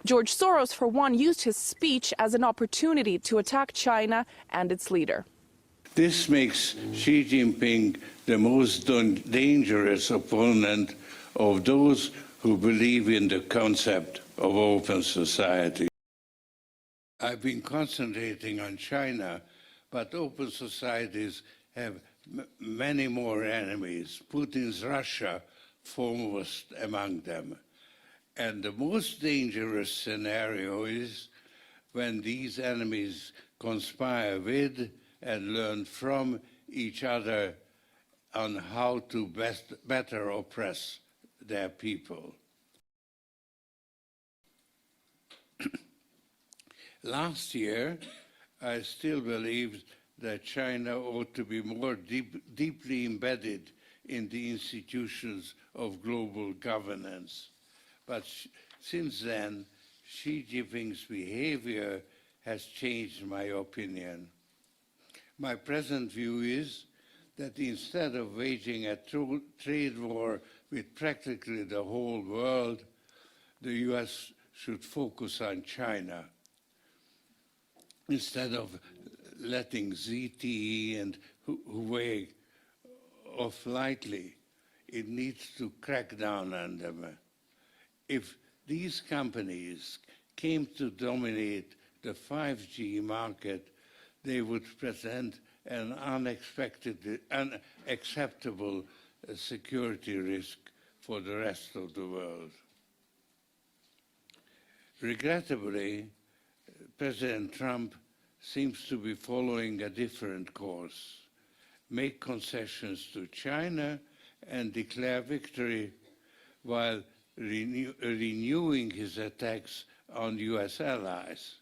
George Soros, for one, used his speech as an opportunity to attack China and its leader. This makes Xi Jinping the most dangerous opponent of those who believe in the concept of open society. I've been concentrating on China, but open societies have many more enemies, Putin's Russia foremost among them. And the most dangerous scenario is when these enemies conspire with and learn from each other on how to better oppress their people. Last year, I still believed that China ought to be more deeply embedded in the institutions of global governance. But since then, Xi Jinping's behavior has changed my opinion. My present view is that instead of waging a trade war with practically the whole world, the US should focus on China. Instead of letting ZTE and Huawei off lightly, it needs to crack down on them. If these companies came to dominate the 5G market, they would present an unacceptable security risk for the rest of the world. Regrettably, President Trump seems to be following a different course: make concessions to China and declare victory while renewing his attacks on US allies.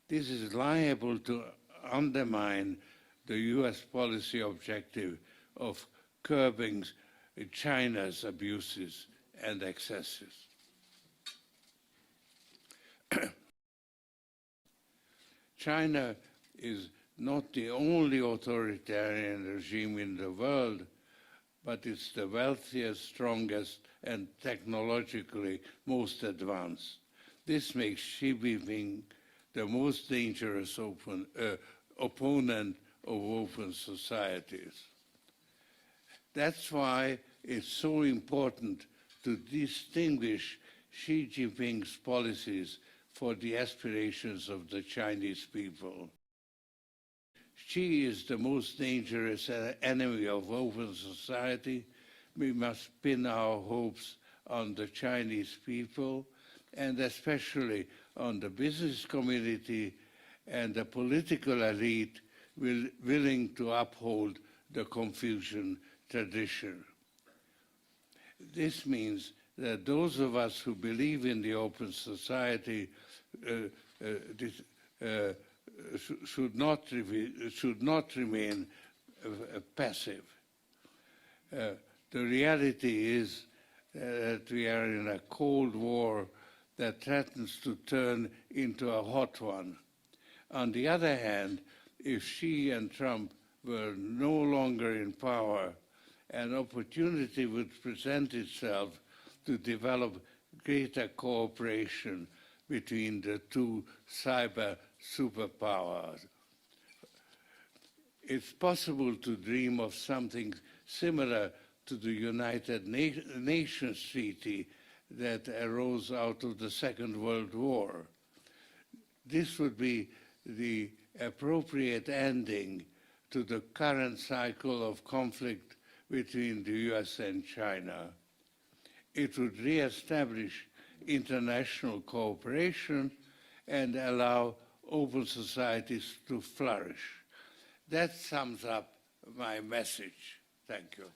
This is liable to undermine the US policy objective of curbing China's abuses and excesses. China is not the only authoritarian regime in the world, but it's the wealthiest, strongest, and technologically most advanced. This makes Xi Jinping the most dangerous opponent of open societies. That's why it's so important to distinguish Xi Jinping's policies for the aspirations of the Chinese people. Xi is the most dangerous enemy of open society. We must pin our hopes on the Chinese people, and especially on the business community and the political elite willing to uphold the Confucian tradition. This means that those of us who believe in the open society should not remain passive. The reality is that we are in a Cold War that threatens to turn into a hot one. On the other hand, if Xi and Trump were no longer in power, an opportunity would present itself to develop greater cooperation between the two cyber superpowers. It's possible to dream of something similar to the United Nations Treaty that arose out of the Second World War. This would be the appropriate ending to the current cycle of conflict between the US and China. It would re-establish international cooperation and allow open societies to flourish. That sums up my message. Thank you.